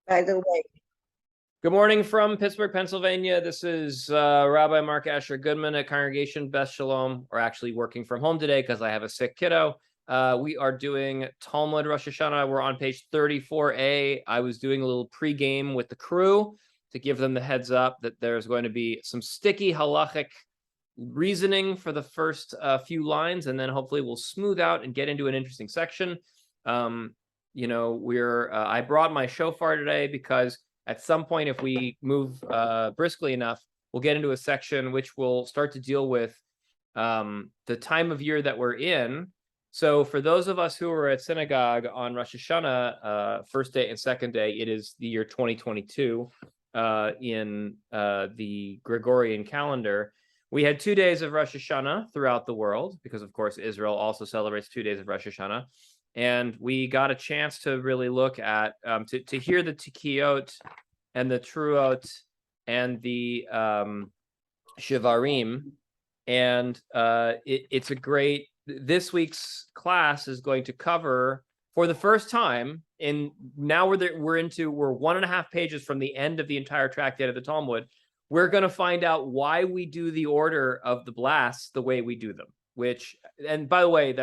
By the way, Good morning from Pittsburgh, Pennsylvania. This is Rabbi Mark Asher Goodman at Congregation Beth Shalom. We're actually working from home today because I have a sick kiddo. We are doing Talmud Rosh Hashanah. We're on page 34a. I was doing a little pregame with the crew to give them the heads up that there's going to be some sticky halachic reasoning for the first few lines, and then hopefully we'll smooth out and get into an interesting section. I brought my shofar today because at some point, if we move briskly enough, we'll get into a section which will start to deal with the time of year that we're in. So for those of us who are at synagogue on Rosh Hashanah, first day and second day, it is the year 2022 in the Gregorian calendar. We had 2 days of Rosh Hashanah throughout the world because, of course, Israel also celebrates 2 days of Rosh Hashanah. And we got a chance to really look at, to hear the tikkiot and the truot and the shivarim. And it's a great, this week's class is going to cover, for the first time, now we're 1.5 pages from the end of the entire tractate of the Talmud. We're going to find out why we do the order of the blasts the way we do them, and by the way,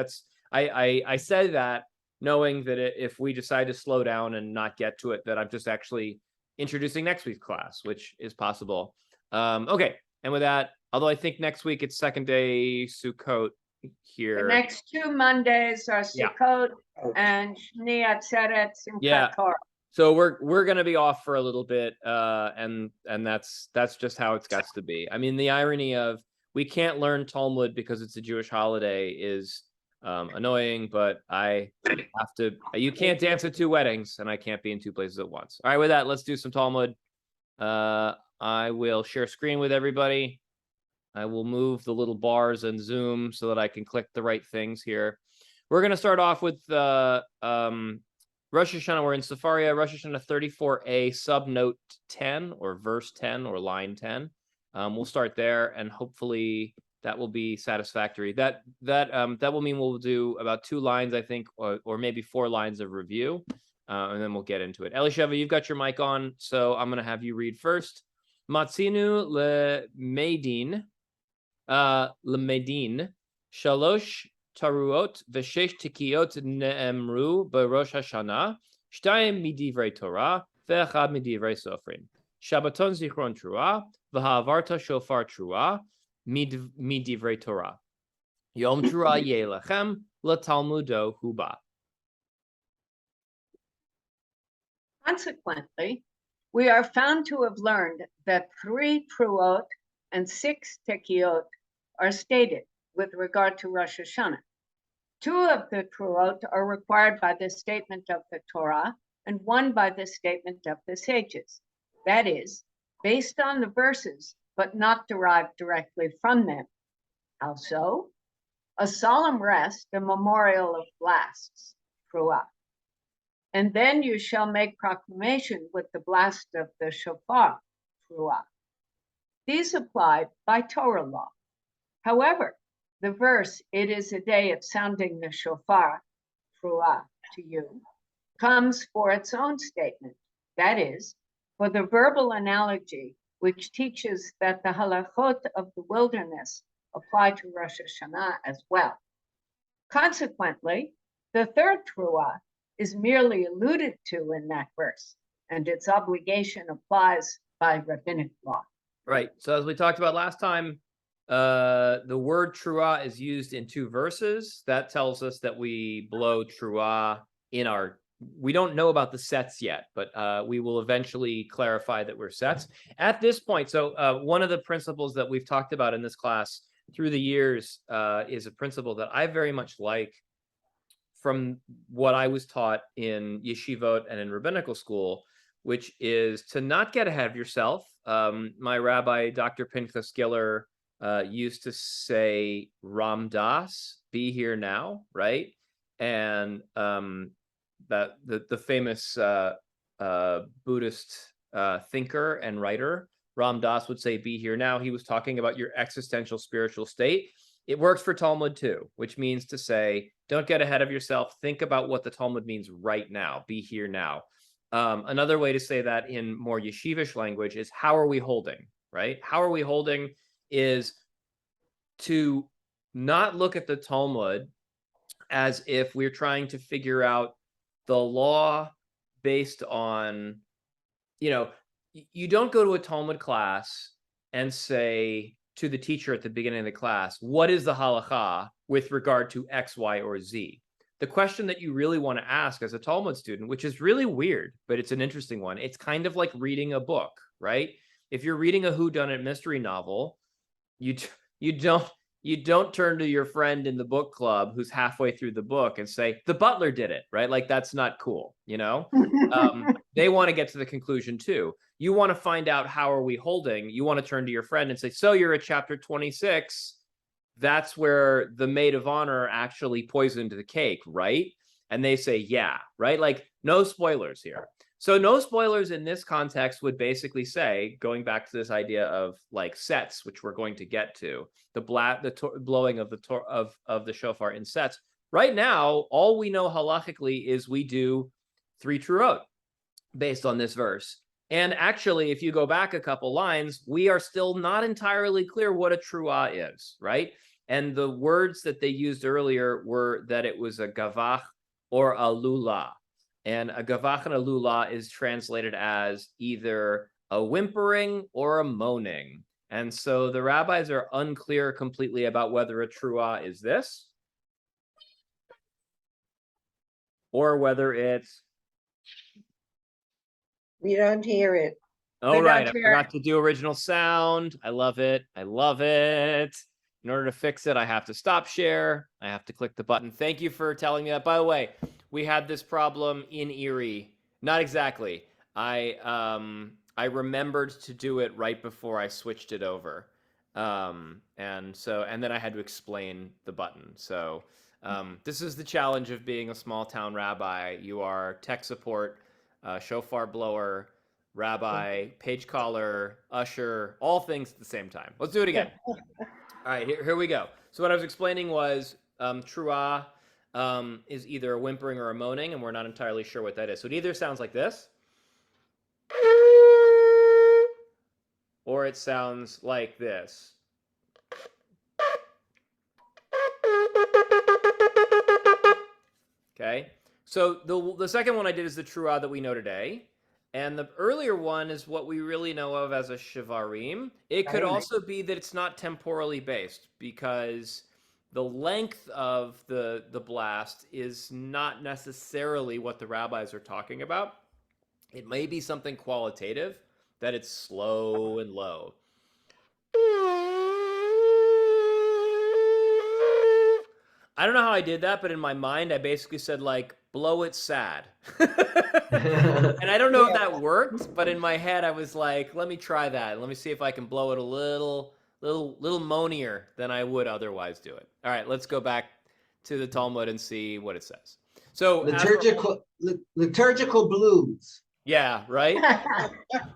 I said that knowing that if we decide to slow down and not get to it, that I'm just actually introducing next week's class, which is possible. Okay, and with that, although I think next week it's second day Sukkot here. The next 2 Mondays are Sukkot and Shni Atzeret Simchat Torah. So we're going to be off for a little bit, and that's just how it's got to be. I mean, the irony of we can't learn Talmud because it's a Jewish holiday is annoying, but I have to. You can't dance at 2 weddings, and I can't be in 2 places at once. All right, with that, let's do some Talmud. I will share screen with everybody. I will move the little bars and zoom so that I can click the right things here. We're going to start off with Rosh Hashanah. We're in Sefaria, Rosh Hashanah 34a, subnote 10, or verse 10, or line 10. We'll start there, and hopefully that will be satisfactory. That will mean we'll do about 2 lines, I think, or maybe 4 lines of review, and then we'll get into it. Elisheva, you've got your mic on, so I'm going to have you read first. Matzinu lemedin, shalosh taruot v'shesh tikkiot ne'emru b'rosh Hashanah, shtayim midivrei Torah ve'echad midivrei sofrim. Shabbaton zichron trua v'ha'avarta shofar trua midivrei Torah. Yom trua yelachem latalmudo huba. Consequently, we are found to have learned that 3 truot and 6 tikkiot are stated with regard to Rosh Hashanah. 2 of the truot are required by the statement of the Torah, and 1 by the statement of the sages. That is, based on the verses, but not derived directly from them. How so? A solemn rest, a memorial of blasts, truah. And then you shall make proclamation with the blast of the shofar, truah. These apply by Torah law. However, the verse, "It is a day of sounding the shofar, truah, to you," comes for its own statement. That is, for the verbal analogy, which teaches that the halachot of the wilderness apply to Rosh Hashanah as well. Consequently, the 3rd truah is merely alluded to in that verse, and its obligation applies by rabbinic law. Right. So as we talked about last time, the word truah is used in 2 verses. That tells us that we blow truah in our. We don't know about the sets yet, but we will eventually clarify that we're sets. At this point, so one of the principles that we've talked about in this class through the years is a principle that I very much like from what I was taught in yeshivot and in rabbinical school, which is to not get ahead of yourself. My rabbi, Dr. Pinchas Giller, used to say, Ram Das, be here now, right? And that the famous Buddhist thinker and writer Ram Dass would say, be here now. He was talking about your existential spiritual state. It works for Talmud too, which means to say, don't get ahead of yourself. Think about what the Talmud means right now. Be here now. Another way to say that in more yeshivish language is how are we holding, right? How are we holding is to not look at the Talmud as if we're trying to figure out the law based on, you don't go to a Talmud class and say to the teacher at the beginning of the class, what is the halacha with regard to X, Y, or Z? The question that you really want to ask as a Talmud student, which is really weird, but it's an interesting one. It's kind of like reading a book, right? If you're reading a whodunit mystery novel, you don't turn to your friend in the book club who's halfway through the book and say the butler did it, right? Like that's not cool, They want to get to the conclusion too. You want to find out how are we holding. You want to turn to your friend and say, so you're at chapter 26. That's where the maid of honor actually poisoned the cake, right? And they say, yeah, right? Like no spoilers here. So no spoilers in this context would basically say, going back to this idea of like sets, which we're going to get to, the blowing of the shofar in sets. Right now, all we know halachically is we do 3 truot based on this verse. And actually, if you go back a couple lines, we are still not entirely clear what a truah is, right? And the words that they used earlier were that it was a gavach or a lula. And a gavach and a lula is translated as either a whimpering or a moaning. And so the rabbis are unclear completely about whether a truah is this or whether it's... We don't hear it. Oh, right. I forgot to do original sound. I love it. I love it. In order to fix it, I have to stop share. I have to click the button. Thank you for telling me that. By the way, we had this problem in Erie. Not exactly. I remembered to do it right before I switched it over. And then I had to explain the button. So this is the challenge of being a small town rabbi. You are tech support, shofar blower, rabbi, page caller, usher, all things at the same time. Let's do it again. All right, here we go. So what I was explaining was truah is either a whimpering or a moaning, and we're not entirely sure what that is. So it either sounds like this, or it sounds like this. Okay, so the second one I did is the truah that we know today. And the earlier one is what we really know of as a shivarim. It could also be that it's not temporally based because the length of the blast is not necessarily what the rabbis are talking about. It may be something qualitative, that it's slow and low. I don't know how I did that, but in my mind, I basically said, like, blow it sad. And I don't know if that worked, but in my head, I was like, let me try that. Let me see if I can blow it a little moanier than I would otherwise do it. All right, let's go back to the Talmud and see what it says. So liturgical blues. Yeah, right?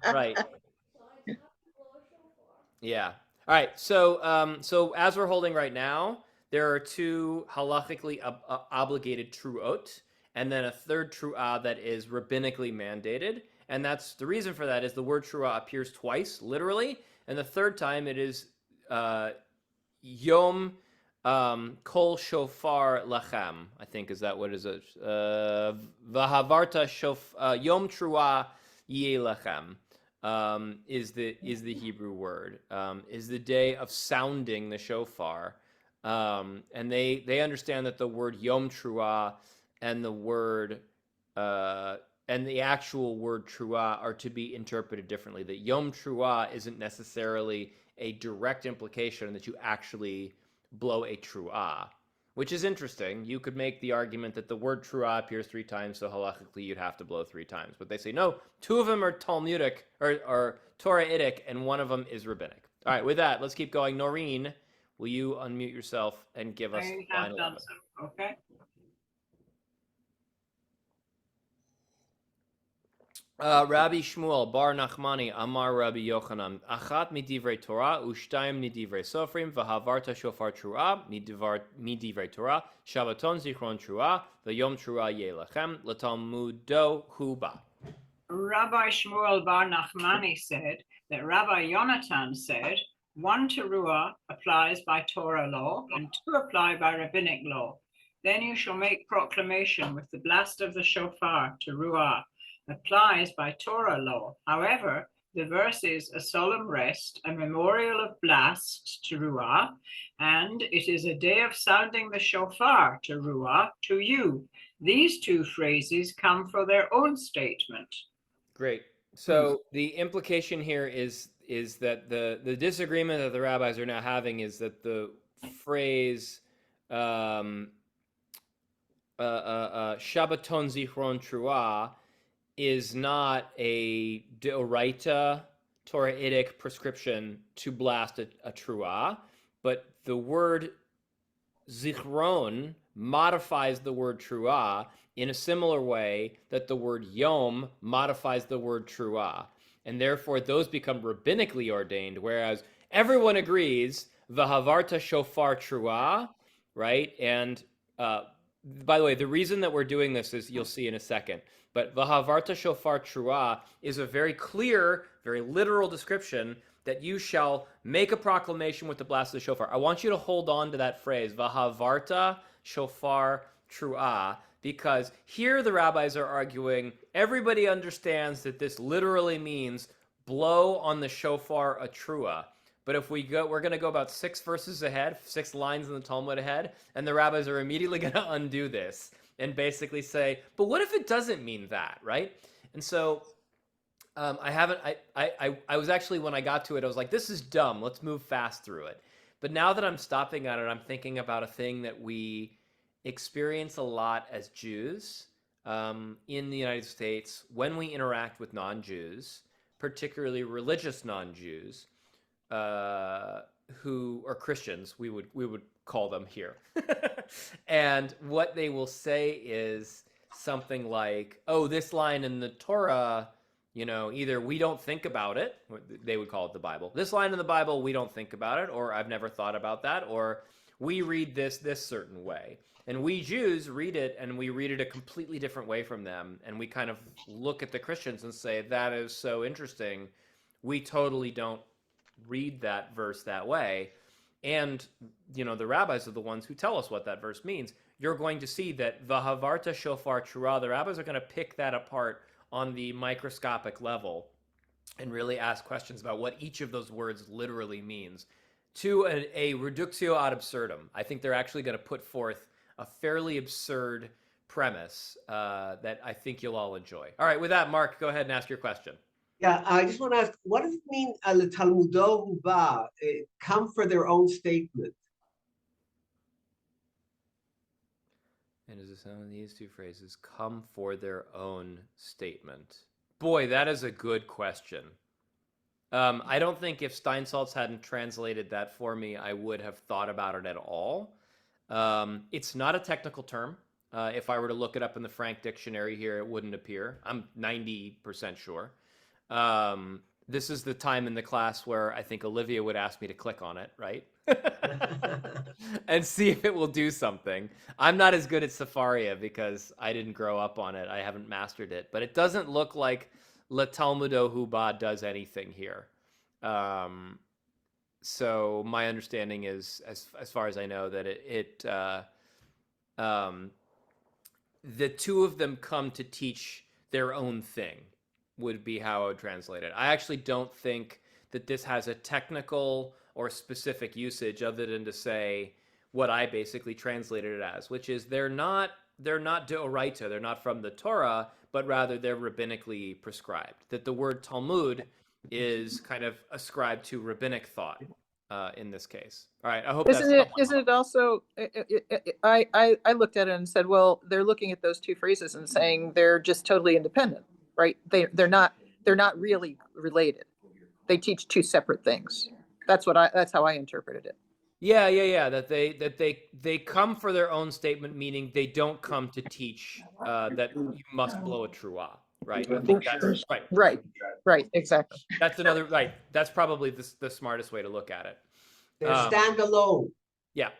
Right. Yeah. All right, so as we're holding right now, there are 2 halachically obligated truot, and then a third truah that is rabbinically mandated. And that's the reason for that is the word truah appears twice, literally, and the third time it is yom kol shofar lachem. I think is that what is it? Vahavarta yom truah yeh lachem. Is the Hebrew word. Is the day of sounding the shofar. And they understand that the word yom truah and the word and the actual word truah are to be interpreted differently. That yom truah isn't necessarily a direct implication that you actually blow a truah, which is interesting. You could make the argument that the word truah appears 3 times, so halachically you'd have to blow 3 times. But they say no, 2 of them are Talmudic or Torahitic, and 1 of them is rabbinic. All right, with that, let's keep going. Noreen, will you unmute yourself and give us line 11? Okay. Rabbi Shmuel Bar Nachmani Amar Rabbi Yochanan Achat midivrei Torah Ushtaim midivrei Sofrim Vahavarta Shofar Truah midivrei Torah Shabbaton Zichron Truah V'Yom Truah Yeh Lachem L'Talmudo Huba. Rabbi Shmuel Bar Nachmani said that Rabbi Yonatan said, one teruah applies by Torah law and two apply by rabbinic law. Then you shall make proclamation with the blast of the shofar, teruah, applies by Torah law. However, the verse is a solemn rest, a memorial of blast, teruah, and it is a day of sounding the shofar, teruah, to you. These two phrases come for their own statement. Great. So the implication here is that the disagreement that the rabbis are now having is that the phrase Shabbaton Zichron Truah is not a deoraita Torahitic prescription to blast a truah, but the word Zichron modifies the word truah in a similar way that the word yom modifies the word truah. And therefore, those become rabbinically ordained, whereas everyone agrees, v'havarta shofar truah, right? And by the way, the reason that we're doing this is you'll see in a second. But v'havarta shofar truah is a very clear, very literal description that you shall make a proclamation with the blast of the shofar. I want you to hold on to that phrase, v'havarta shofar truah, because here the rabbis are arguing everybody understands that this literally means blow on the shofar a truah. But if we're going to go about 6 verses ahead, 6 lines in the Talmud ahead, and the rabbis are immediately going to undo this and basically say, but what if it doesn't mean that, right? And so I was actually, when I got to it, I was like, this is dumb. Let's move fast through it. But now that I'm stopping at it, I'm thinking about a thing that we experience a lot as Jews in the United States when we interact with non-Jews, particularly religious non-Jews, who are Christians, we would call them here. And what they will say is something like, oh, this line in the Torah, you know, either we don't think about it, they would call it the Bible. This line in the Bible, we don't think about it, or I've never thought about that, or we read this certain way. And we Jews read it, and we read it a completely different way from them. And we kind of look at the Christians and say, that is so interesting. We totally don't read that verse that way. And, you know, the rabbis are the ones who tell us what that verse means. You're going to see that v'havarta shofar truah, the rabbis are going to pick that apart on the microscopic level and really ask questions about what each of those words literally means to a reductio ad absurdum. I think they're actually going to put forth a fairly absurd premise that I think you'll all enjoy. All right, with that, Mark, go ahead and ask your question. Yeah, I just want to ask, what does it mean, Talmudo huba, come for their own statement? And does the sound of these two phrases come for their own statement? Boy, that is a good question. I don't think if Steinsaltz hadn't translated that for me, I would have thought about it at all. It's not a technical term. If I were to look it up in the Frank Dictionary here, it wouldn't appear. I'm 90% sure. This is the time in the class where I think Olivia would ask me to click on it, right? And see if it will do something. I'm not as good at Safaria because I didn't grow up on it. I haven't mastered it. But it doesn't look like Le Talmudo Huba does anything here. So my understanding is, as far as I know, that the two of them come to teach their own thing, would be how I would translate it. I actually don't think that this has a technical or specific usage other than to say what I basically translated it as, which is they're not deoraita, they're not from the Torah, but rather they're rabbinically prescribed. That the word Talmud is kind of ascribed to rabbinic thought in this case. All right, I hope isn't it also? I looked at it and said, well, they're looking at those two phrases and saying they're just totally independent, right? They're not really related. They teach two separate things. That's how I interpreted it. Yeah. That they come for their own statement, meaning they don't come to teach that you must blow a truah, right? I think that's right. Right, exactly. That's another right. That's probably the smartest way to look at it. They're standalone. Yeah.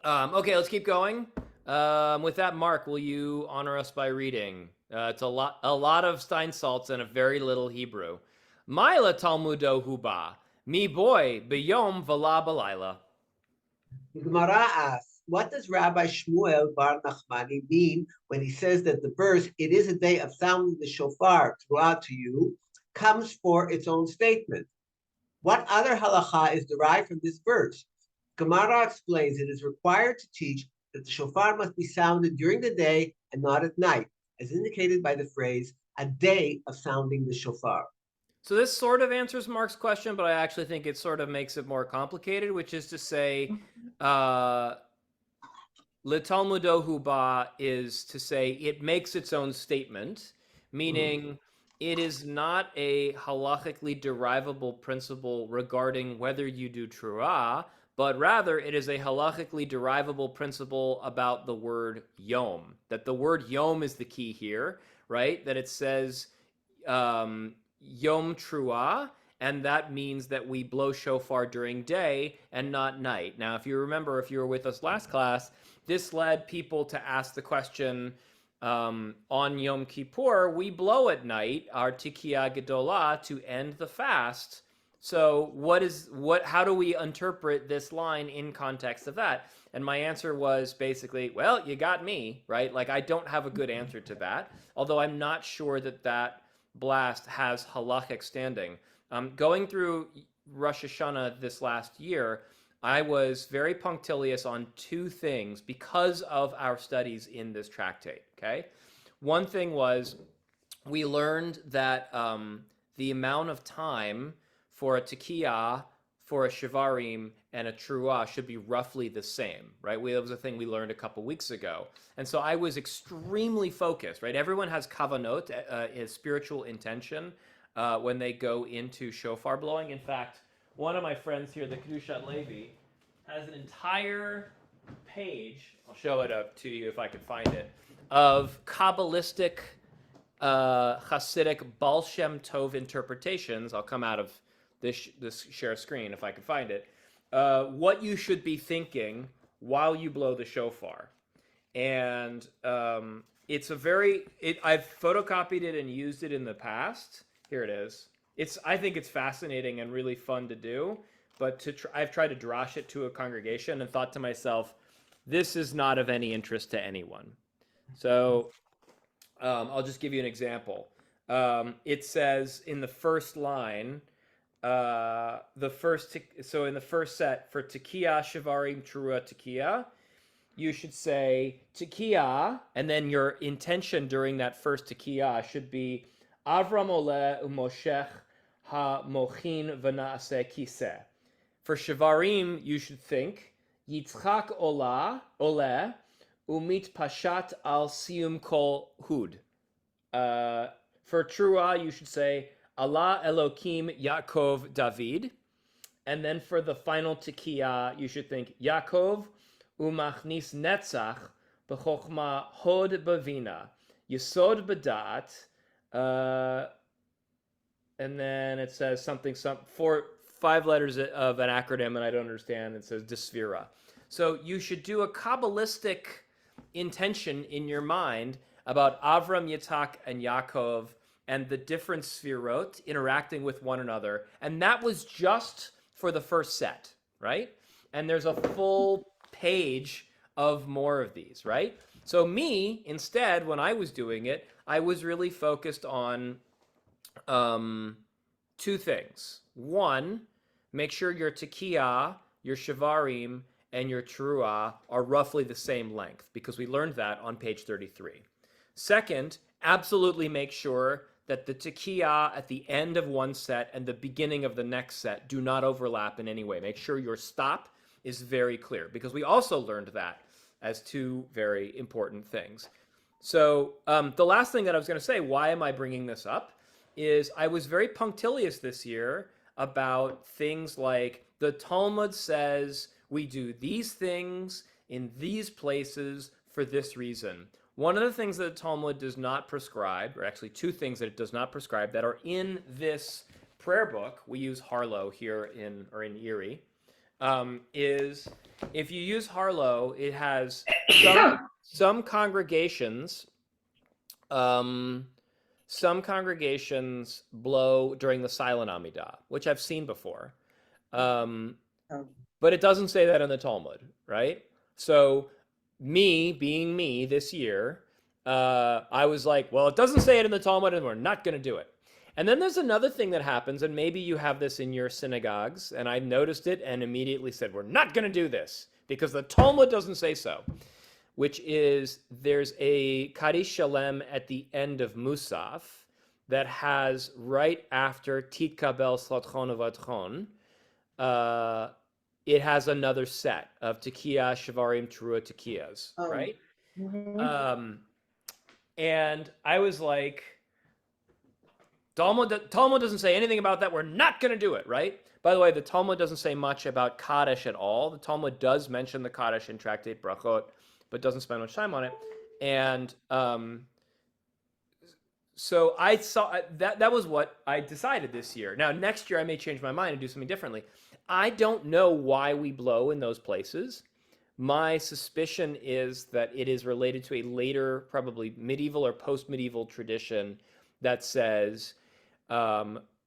Okay, let's keep going. With that, Mark, will you honor us by reading It's a lot of Stein salts and a very little Hebrew. Maila Talmudo Huba, mi boy beyom v'la balayla. The Gemara asks, what does Rabbi Shmuel Bar Nachmani mean when he says that the verse, it is a day of sounding the shofar throughout to you, comes for its own statement? What other halacha is derived from this verse? Gemara explains it is required to teach that the shofar must be sounded during the day and not at night, as indicated by the phrase, a day of sounding the shofar. So this sort of answers Mark's question, but I actually think it sort of makes it more complicated, which is to say, Le Talmudo Huba is to say it makes its own statement, meaning it is not a halachically derivable principle regarding whether you do truah, but rather it is a halachically derivable principle about the word yom. That the word yom is the key here, right? That it says yom truah, and that means that we blow shofar during day and not night. Now, if you remember, if you were with us last class, this led people to ask the question, on Yom Kippur, we blow at night, our Tikiyah Gedolah, to end the fast. So how do we interpret this line in context of that? And my answer was basically, well, you got me, right? Like, I don't have a good answer to that, although I'm not sure that that blast has halachic standing. Going through Rosh Hashanah this last year, I was very punctilious on two things because of our studies in this tractate, okay? One thing was we learned that the amount of time for a tekiyah, for a shivarim, and a truah should be roughly the same, right? That was a thing we learned a couple weeks ago. And so I was extremely focused, right? Everyone has kavannot, a spiritual intention, when they go into shofar blowing. In fact, one of my friends here, the Kedushat Levi, has an entire page, I'll show it up to you if I can find it, of Kabbalistic, Hasidic Baal Shem Tov interpretations. I'll come out of this share screen if I can find it. What you should be thinking while you blow the shofar. And it's I've photocopied it and used it in the past. Here it is. I think it's fascinating and really fun to do, but I've tried to drash it to a congregation and thought to myself, this is not of any interest to anyone. So I'll just give you an example. It says in the first line, so in the first set for Tekiyah, Shivarim, Trua, Tekiyah, you should say Tekiyah, and then your intention during that first Tekiyah should be Avram Oleh Umoshech Ha-Mochin V'Naaseh Kiseh. For Shivarim, you should think Yitzchak Oleh Umit Pashat Al Sium Kol Hud. For Trua, you should say Allah Elokim Yaakov David. And then for the final Tekiyah, you should think Yaakov Umachnis Netzach B'chokhma Hod Bavina Yesod B'dat. And then it says something 5 letters of an acronym, and I don't understand. It says Desvira. So you should do a Kabbalistic intention in your mind about Avram, Yitzhak, and Yaakov and the different sfirot interacting with one another. And that was just for the first set, right? And there's a full page of more of these, right? So me, instead, when I was doing it, I was really focused on two things. One, make sure your tekiyah, your shivarim, and your teruah are roughly the same length, because we learned that on page 33. Second, absolutely make sure that the tekiyah at the end of one set and the beginning of the next set do not overlap in any way. Make sure your stop is very clear, because we also learned that as two very important things. So the last thing that I was going to say, why am I bringing this up, is I was very punctilious this year about things like the Talmud says we do these things in these places for this reason. One of the things that the Talmud does not prescribe, or actually two things that it does not prescribe that are in this prayer book, we use Harlow here in Erie, is if you use Harlow, it has some congregations Some congregations blow during the silent Amidah, which I've seen before. But it doesn't say that in the Talmud, right? So me being me this year, I was like, well, it doesn't say it in the Talmud and we're not going to do it. And then there's another thing that happens, and maybe you have this in your synagogues, and I noticed it and immediately said, we're not going to do this because the Talmud doesn't say so, which is there's a Kaddish Shalem at the end of Musaf that has right after Titkabel Slotchon Uvatchon, it has another set of Tekiah, Shavarim, Terua, Tekiyahs, right? Mhm. And I was like, Talmud doesn't say anything about that. We're not going to do it, right? By the way, the Talmud doesn't say much about Kaddish at all. The Talmud does mention the Kaddish in Tractate Brachot, but doesn't spend much time on it. And so I saw that was what I decided this year. Now, next year I may change my mind and do something differently. I don't know why we blow in those places. My suspicion is that it is related to a later, probably medieval or post-medieval tradition that says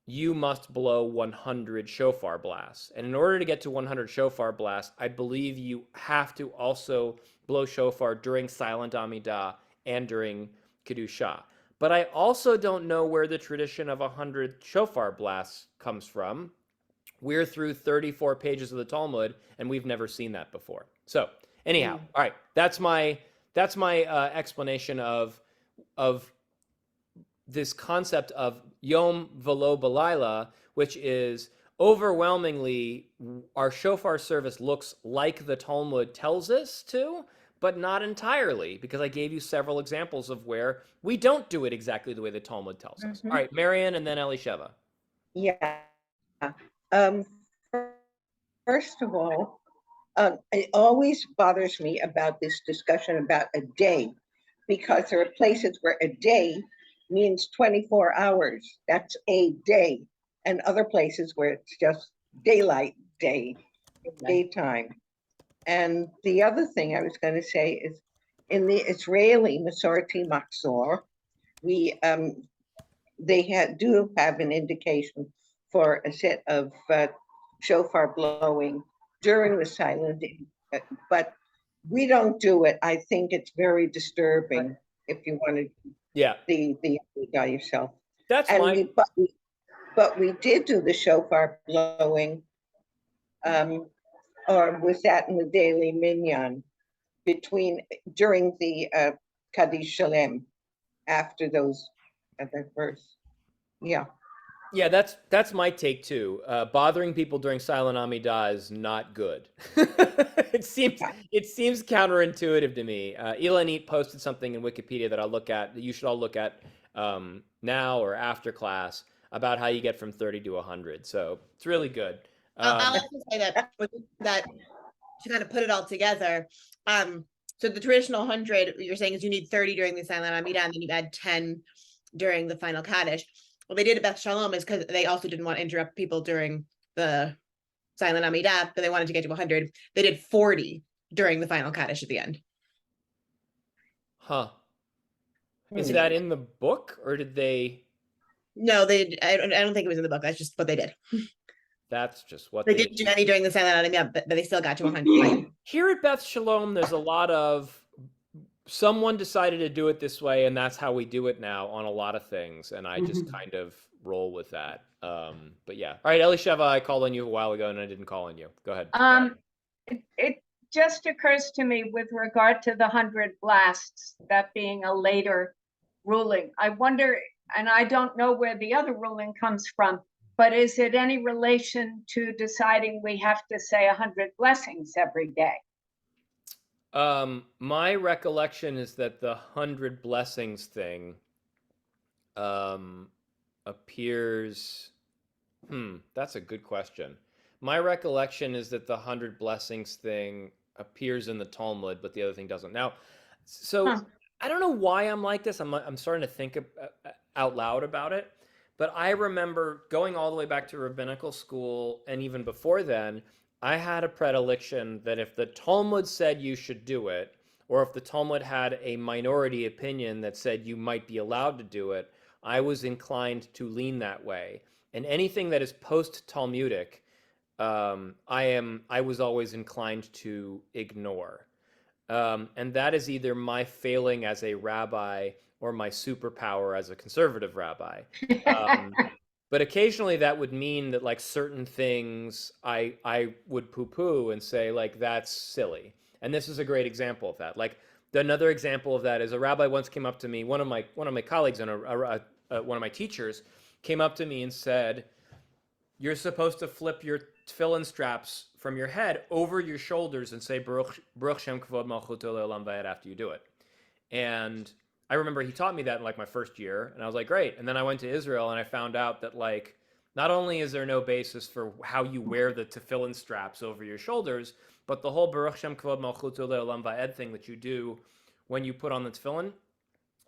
you must blow 100 shofar blasts. And in order to get to 100 shofar blasts, I believe you have to also blow shofar during silent Amidah and during Kedusha. But I also don't know where the tradition of 100 shofar blasts comes from. We're through 34 pages of the Talmud, and we've never seen that before. So anyhow, all right, that's my explanation of this concept of Yom Velo Balayla, which is overwhelmingly our shofar service looks like the Talmud tells us to, but not entirely, because I gave you several examples of where we don't do it exactly the way the Talmud tells us. All right, Marian and then Elisheva. Yeah. First of all, it always bothers me about this discussion about a day, because there are places where a day means 24 hours. That's a day. And other places where it's just daylight day, daytime. And the other thing I was going to say is in the Israeli Masorti Machzor, they do have an indication for a set of shofar blowing during the silent, but we don't do it. I think it's very disturbing if you want to the guy yourself. That's and but we did do the shofar blowing, or was that in the daily minyan during the Kaddish Shalem after those at the verse. Yeah, that's my take too. Bothering people during silent Amidah is not good. It seems counterintuitive to me. Ilanit posted something in Wikipedia that I'll look at, that you should all look at now or after class, about how you get from 30 to 100. So it's really good. I'll also say that to kind of put it all together. So the traditional 100, what you're saying is you need 30 during the silent Amidah, and then you add 10 during the final Kaddish. What they did at Beth Shalom is because they also didn't want to interrupt people during the silent Amidah, but they wanted to get to 100. They did 40 during the final Kaddish at the end. Huh. Is that in the book, or did they? No, I don't think it was in the book. That's just what they did. That's just what they didn't do any during the silent Amidah, but they still got to 100. Here at Beth Shalom, there's a lot of someone decided to do it this way, and that's how we do it now on a lot of things, and I just kind of roll with that. But yeah. All right, Elisheva, I called on you a while ago, and I didn't call on you. Go ahead. It just occurs to me with regard to the 100 blasts, that being a later ruling. I wonder, and I don't know where the other ruling comes from, but is it any relation to deciding we have to say 100 blessings every day? My recollection is that the 100 blessings thing appears. That's a good question. My recollection is that the 100 blessings thing appears in the Talmud, but the other thing doesn't. Now, so I don't know why I'm like this. I'm starting to think out loud about it, but I remember going all the way back to rabbinical school, and even before then, I had a predilection that if the Talmud said you should do it, or if the Talmud had a minority opinion that said you might be allowed to do it, I was inclined to lean that way. And anything that is post-Talmudic, I was always inclined to ignore. And that is either my failing as a rabbi or my superpower as a conservative rabbi. But occasionally that would mean that like certain things I would poo-poo and say like that's silly. And this is a great example of that. Like another example of that is a rabbi once came up to me, one of my colleagues and one of my teachers came up to me and said, "You're supposed to flip your tefillin straps from your head over your shoulders and say Baruch Shem Kavod Malchuto Le'olam Vayed after you do it." And I remember he taught me that in like my first year, and I was like, great. And then I went to Israel and I found out that like, not only is there no basis for how you wear the tefillin straps over your shoulders, but the whole Baruch Shem Kavod Malchuto Le'olam Vayed thing that you do when you put on the tefillin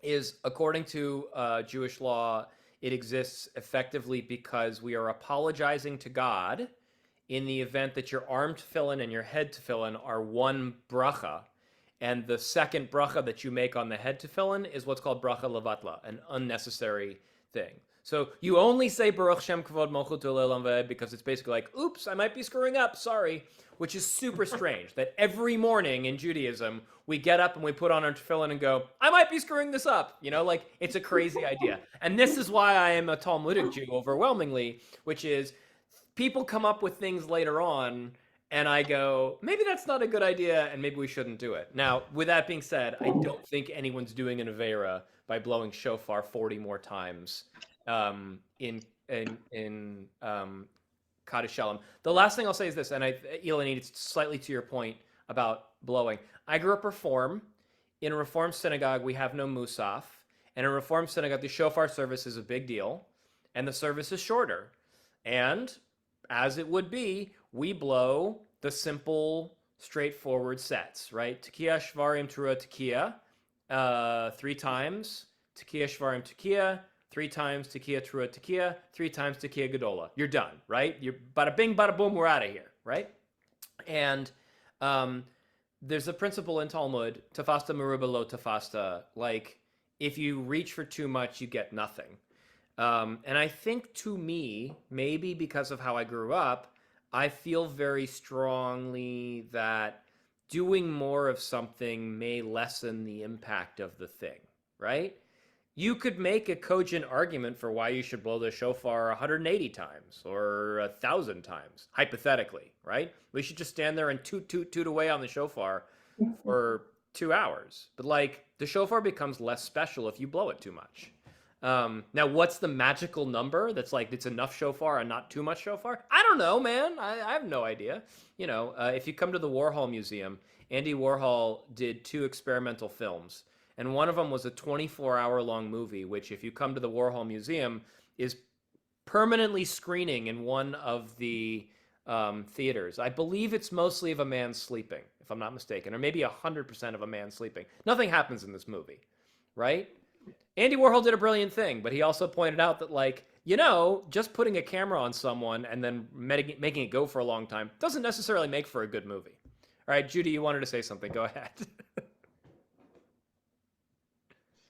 is, according to Jewish law, it exists effectively because we are apologizing to God in the event that your arm tefillin and your head tefillin are one bracha, and the second bracha that you make on the head tefillin is what's called bracha levatla, an unnecessary thing. So you only say Baruch Shem Kavod Malchuto Le'olam Vayed because it's basically like, oops, I might be screwing up, sorry, which is super strange that every morning in Judaism, we get up and we put on our tefillin and go, I might be screwing this up. You know, like it's a crazy idea. And this is why I am a Talmudic Jew overwhelmingly, which is people come up with things later on and I go, maybe that's not a good idea and maybe we shouldn't do it. Now, with that being said, I don't think anyone's doing an Avera by blowing shofar 40 more times in Kaddish Shalom. The last thing I'll say is this, and Eleni, it's slightly to your point about blowing. I grew up Reform. In a Reform synagogue, we have no musaf. And in a Reform synagogue, the shofar service is a big deal, and the service is shorter. And as it would be, we blow the simple, straightforward sets, right? Tekiah, Shvarim, Trua, Tekiah, 3 times. Tekiah, Shvarim, Tekiah, 3 times. Tekiah, Trua, Tekiah, 3 times. Tekiah, Gedola. You're done, right? You're bada bing, bada boom, we're out of here, right? And there's a principle in Talmud, tafasta meruba lo tafasta, like if you reach for too much, you get nothing. And I think to me, maybe because of how I grew up, I feel very strongly that doing more of something may lessen the impact of the thing, right? You could make a cogent argument for why you should blow the shofar 180 times or 1,000 times, hypothetically, right? We should just stand there and toot away on the shofar for 2 hours. But like the shofar becomes less special if you blow it too much. Now, what's the magical number that's like it's enough shofar and not too much shofar? I don't know, man. I have no idea. You know, if you come to the Warhol Museum, Andy Warhol did 2 experimental films. And one of them was a 24-hour-long movie, which if you come to the Warhol Museum, is permanently screening in one of the theaters. I believe it's mostly of a man sleeping, if I'm not mistaken, or maybe 100% of a man sleeping. Nothing happens in this movie, right? Andy Warhol did a brilliant thing, but he also pointed out that, like, you know, just putting a camera on someone and then making it go for a long time doesn't necessarily make for a good movie. All right, Judy, you wanted to say something. Go ahead.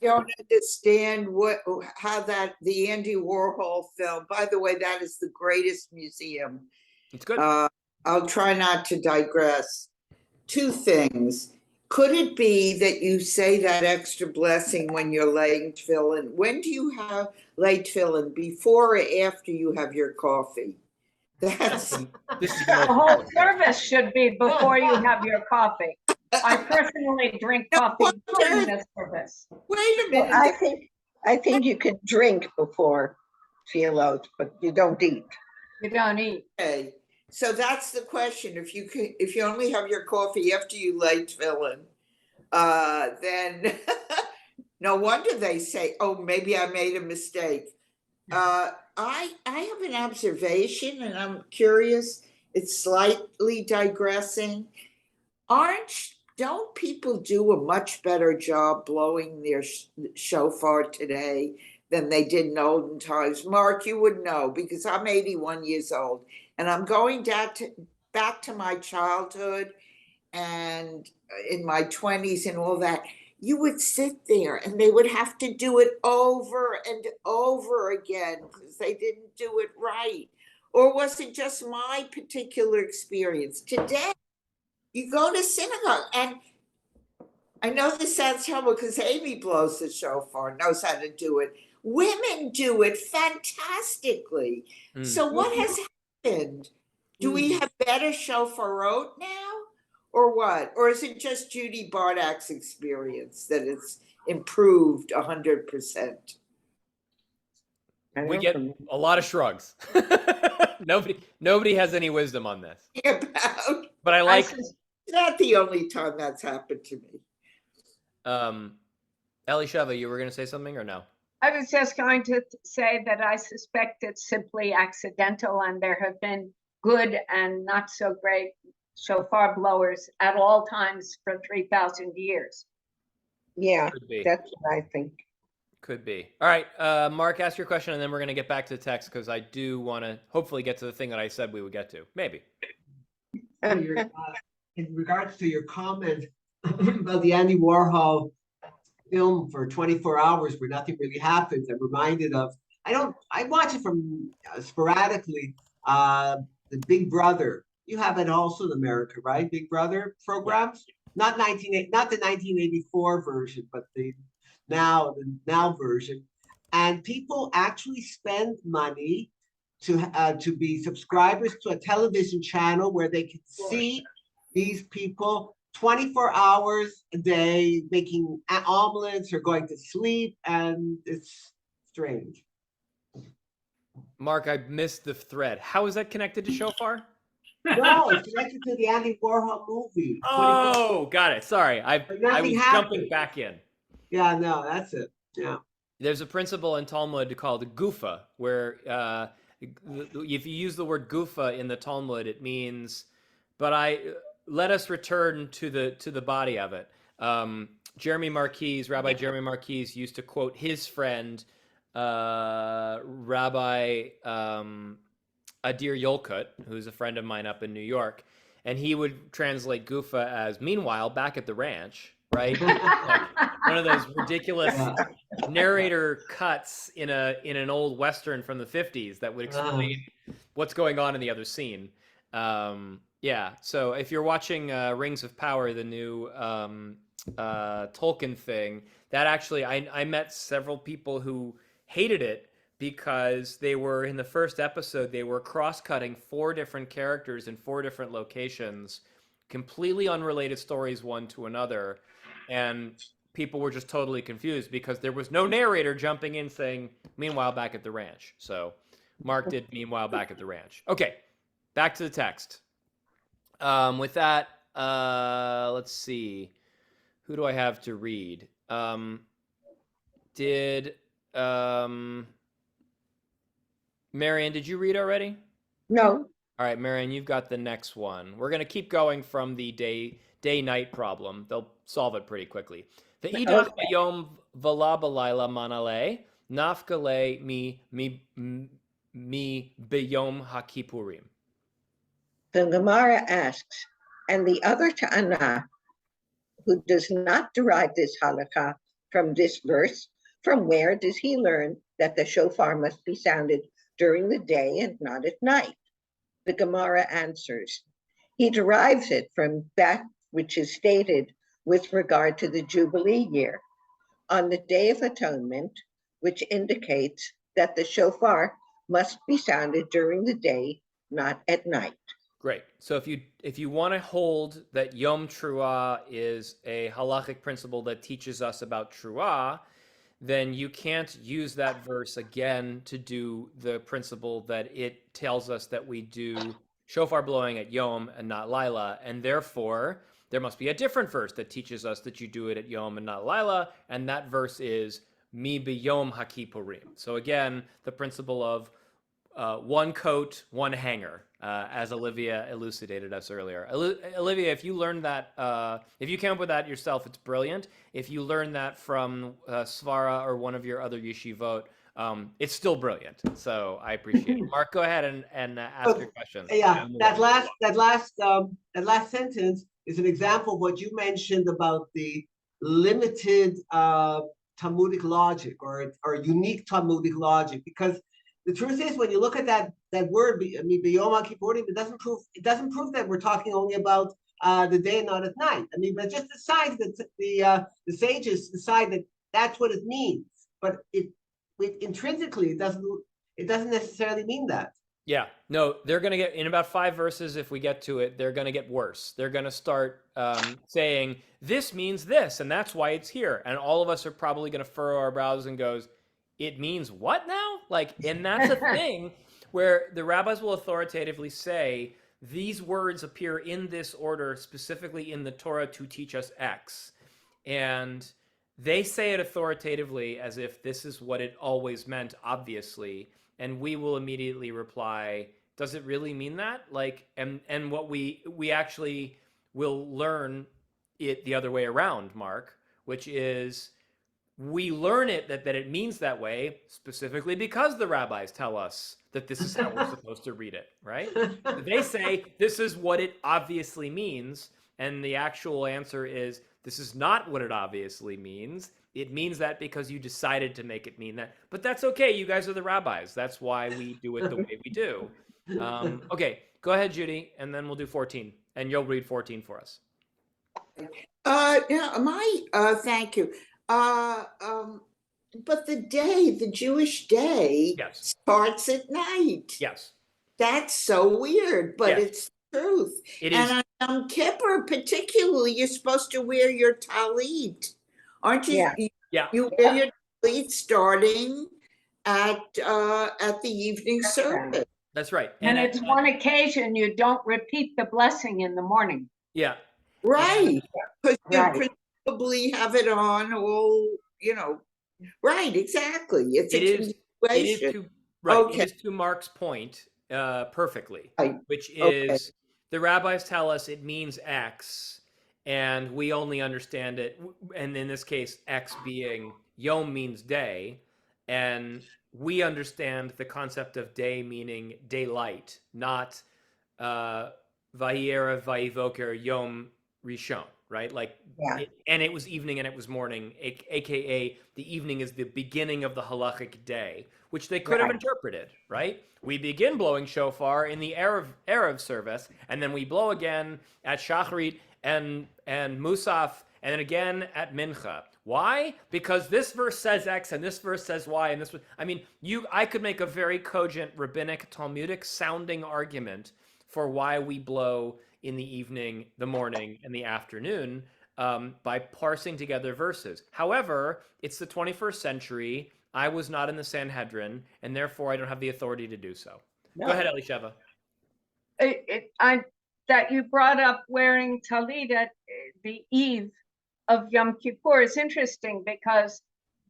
Don't understand how the Andy Warhol film, by the way, that is the greatest museum. It's good. I'll try not to digress. 2 things. Could it be that you say that extra blessing when you're laying tefillin? When do you lay tefillin? Before or after you have your coffee? That's the whole service should be before you have your coffee. I personally drink coffee during this service. Wait a minute. I think you can drink before tefillot, but you don't eat. You don't eat. Okay. So that's the question. If you only have your coffee after you lay tefillin, then no wonder they say, oh, maybe I made a mistake. I have an observation and I'm curious. It's slightly digressing. Don't people do a much better job blowing their shofar today than they did in olden times? Mark, you would know because I'm 81 years old and I'm going back to my childhood, and in my 20s and all that, you would sit there and they would have to do it over and over again because they didn't do it right. Or was it just my particular experience? Today, you go to synagogue, and I know this sounds terrible because Amy blows the shofar, knows how to do it. Women do it fantastically. So what has happened? Do we have better shofarot now? Or what? Or is it just Judy Bardak's experience that it's improved 100%? We get a lot of shrugs. Nobody has any wisdom on this. About, But I like. it's not the only time that's happened to me. Elisheva, you were going to say something or no? I was just going to say that I suspect it's simply accidental, and there have been good and not so great shofar blowers at all times for 3,000 years. Yeah, Could be. that's what I think. Could be. All right, Mark, ask your question, and then we're going to get back to the text because I do want to hopefully get to the thing that I said we would get to. Maybe. In regards to your comment about the Andy Warhol film for 24 hours where nothing really happens, I'm reminded of, I watch it from sporadically, the Big Brother. You have it also in America, right? Big Brother programs? Not the 1984 version, but the now version. And people actually spend money to be subscribers to a television channel where they can see these people 24 hours a day making omelets or going to sleep, and it's strange. Mark, I missed the thread. How is that connected to shofar? No, it's connected to the Andy Warhol movie. Oh, got it. Sorry, I was jumping back in. Yeah, no, that's it. Yeah. There's a principle in Talmud called gufa, where if you use the word gufa in the Talmud, it means, let us return to the body of it. Rabbi Jeremy Marquise used to quote his friend, Rabbi Adir Yolkut, who's a friend of mine up in New York, and he would translate gufa as "meanwhile back at the ranch," right? Like one of those ridiculous narrator cuts in an old Western from the 50s that would explain what's going on in the other scene. Yeah, so if you're watching Rings of Power, the new Tolkien thing, that actually, I met several people who hated it because they were, in the first episode, they were cross-cutting 4 different characters in 4 different locations, completely unrelated stories one to another, and people were just totally confused because there was no narrator jumping in saying, "Meanwhile, back at the ranch." So Mark did "Meanwhile, back at the ranch." Okay, back to the text. With that, let's see. Who do I have to read? Marian, did you read already? No. All right, Marian, you've got the next one. We're going to keep going from the day-night problem. They'll solve it pretty quickly. Ve'idach b'yom v'la b'layla manale nafkale mi b'yom haKippurim. The Gemara asks, and the other Ta'ana, who does not derive this halakha from this verse, from where does he learn that the shofar must be sounded during the day and not at night? The Gemara answers, he derives it from that which is stated with regard to the Jubilee year, on the Day of Atonement, which indicates that the shofar must be sounded during the day, not at night. Great. So if you want to hold that Yom Truah is a halachic principle that teaches us about Truah, then you can't use that verse again to do the principle that it tells us that we do shofar blowing at Yom and not Laila, and therefore there must be a different verse that teaches us that you do it at Yom and not Laila, and that verse is Mi b'yom haKippurim. So again, the principle of one coat, one hanger, as Olivia elucidated us earlier. Olivia, if you learned that, if you came up with that yourself, it's brilliant. If you learned that from Svara or one of your other yeshivot, it's still brilliant. So I appreciate it. Mark, go ahead and ask your questions. Yeah, that last sentence is an example of what you mentioned about the limited Talmudic logic or unique Talmudic logic. Because the truth is, when you look at that word, I mean, b'yom kippurim, it doesn't prove that we're talking only about the day and not at night. I mean, but just decides that the sages decide that that's what it means. But it intrinsically it doesn't necessarily mean that. Yeah, no, they're going to get in about 5 verses. If we get to it, they're going to get worse. They're going to start saying this means this, and that's why it's here. And all of us are probably going to furrow our brows and goes, it means what now? Like, and that's a thing where the rabbis will authoritatively say these words appear in this order, specifically in the Torah to teach us X. And they say it authoritatively as if this is what it always meant, obviously. And we will immediately reply, does it really mean that? Like, and what we actually will learn it the other way around, Mark, which is we learn it that it means that way specifically because the rabbis tell us that this is how we're supposed to read it, right? They say this is what it obviously means, and the actual answer is this is not what it obviously means. It means that because you decided to make it mean that. But that's okay. You guys are the rabbis. That's why we do it the way we do. Okay, go ahead, Judy, and then we'll do 14. And you'll read 14 for us. Thank you. But the Jewish day Yes. starts at night. Yes. That's so weird, but Yes. it's the truth. It and is. on Yom Kippur, particularly, you're supposed to wear your talit, aren't you? Yeah. Yeah. You wear your talit starting at the evening service. That's right. And it's one occasion you don't repeat the blessing in the morning. Yeah. Right. Because Right. you presumably have it on all, right, exactly. It's It a is continuation. It is to Mark's point perfectly, Right. which Okay. is the rabbis tell us it means X, and we only understand it, and in this case, X being Yom means day, and we understand the concept of day meaning daylight, not Vayera Vayivoker Yom Rishon, right? Like, Yeah. and it was evening and it was morning, aka the evening is the beginning of the halachic day, which they could have Right. interpreted, right? We begin blowing shofar in the Erev service, and then we blow again at Shacharit and Musaf, and then again at Mincha. Why? Because this verse says X and this verse says Y, and this. I mean, I could make a very cogent rabbinic Talmudic sounding argument for why we blow in the evening, the morning, and the afternoon by parsing together verses. However, it's the 21st century. I was not in the Sanhedrin, and therefore I don't have the authority to do so. No. Go ahead, Elisheva. That you brought up wearing talit at the eve of Yom Kippur is interesting because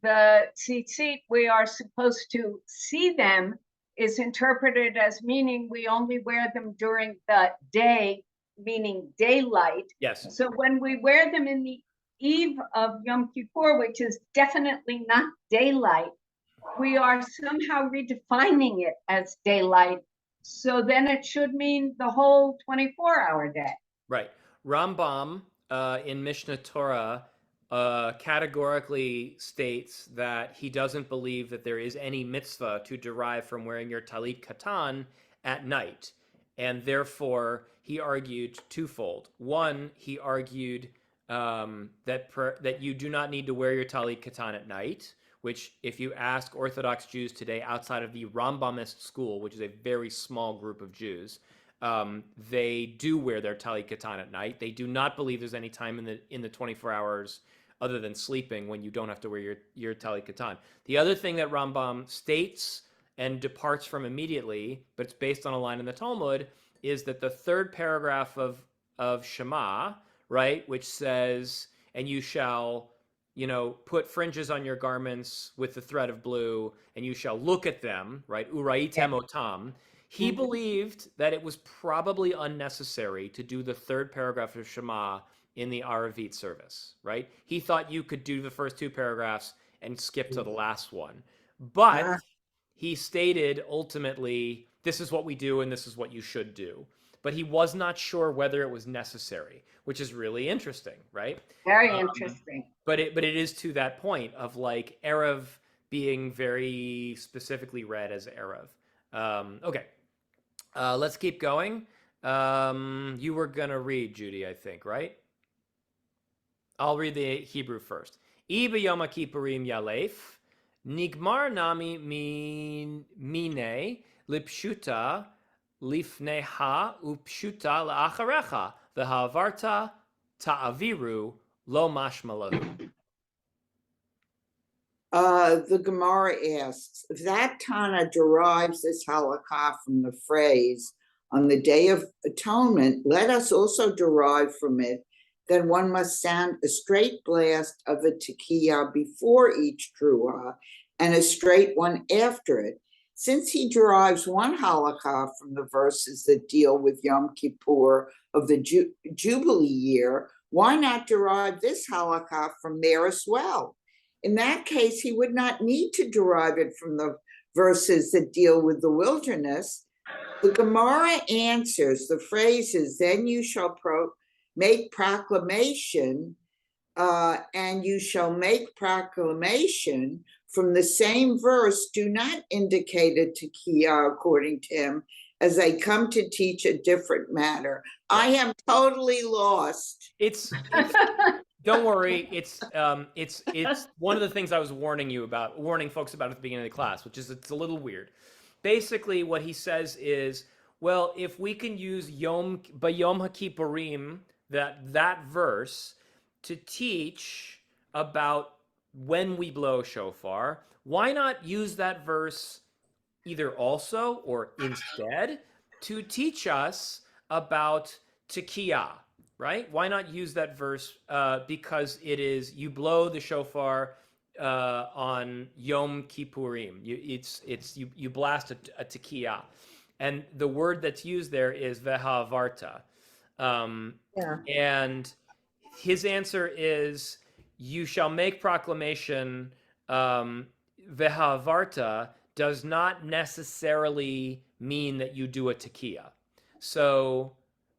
the tzitzit, we are supposed to see them, is interpreted as meaning we only wear them during the day, meaning daylight. Yes. So when we wear them in the eve of Yom Kippur, which is definitely not daylight, we are somehow redefining it as daylight. So then it should mean the whole 24-hour day. Right. Rambam in Mishnah Torah categorically states that he doesn't believe that there is any mitzvah to derive from wearing your talit katan at night. And therefore, he argued twofold. One, he argued that you do not need to wear your talit katan at night, which if you ask Orthodox Jews today outside of the Rambamist school, which is a very small group of Jews, they do wear their talit katan at night. They do not believe there's any time in the 24 hours other than sleeping when you don't have to wear your talit katan. The other thing that Rambam states and departs from immediately, but it's based on a line in the Talmud, is that the third paragraph of Shema, right, which says, and you shall, put fringes on your garments with the thread of blue, and you shall look at them, right, uraitem otam. He believed that it was probably unnecessary to do the third paragraph of Shema in the Aravit service, right? He thought you could do the first 2 paragraphs and skip to the last one. But he stated ultimately, this is what we do and this is what you should do. but he was not sure whether it was necessary, which is really interesting, right? Very interesting. But it is to that point of like Erev being very specifically read as Erev. Okay, let's keep going. You were gonna read, Judy, I think, right? I'll read the Hebrew first. I b'yom kippurim yalef, nigmar nami mine lipshuta lifneha upshuta la'acharecha v'ha'avarta ta'aviru lo mashmalahu. The Gemara asks, if that Tana derives this halakha from the phrase on the Day of Atonement, let us also derive from it that one must sound a straight blast of a tekiah before each truah and a straight one after it. Since he derives one halakha from the verses that deal with Yom Kippur of the Jubilee year, why not derive this halakha from there as well? In that case, he would not need to derive it from the verses that deal with the wilderness. The Gemara answers, the phrase is, then you shall make proclamation, and you shall make proclamation from the same verse do not indicate a tekiah, according to him, as they come to teach a different matter. I am totally lost. It's don't worry. It's one of the things I was warning folks about at the beginning of the class, which is it's a little weird. Basically, what he says is, well, if we can use Yom HaKippurim, that verse, to teach about when we blow shofar, why not use that verse either also or instead to teach us about tekiah, right? Why not use that verse because it is, you blow the shofar on Yom Kippurim. You blast a tekiah. And the word that's used there is vehavarta. And his answer is, you shall make proclamation. Vehavarta does not necessarily mean that you do a tekiah. So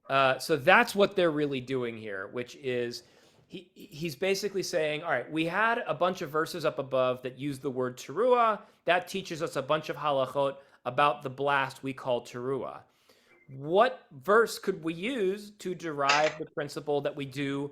that's what they're really doing here, which is he's basically saying, all right, we had a bunch of verses up above that use the word teruah. That teaches us a bunch of halachot about the blast we call teruah. What verse could we use to derive the principle that we do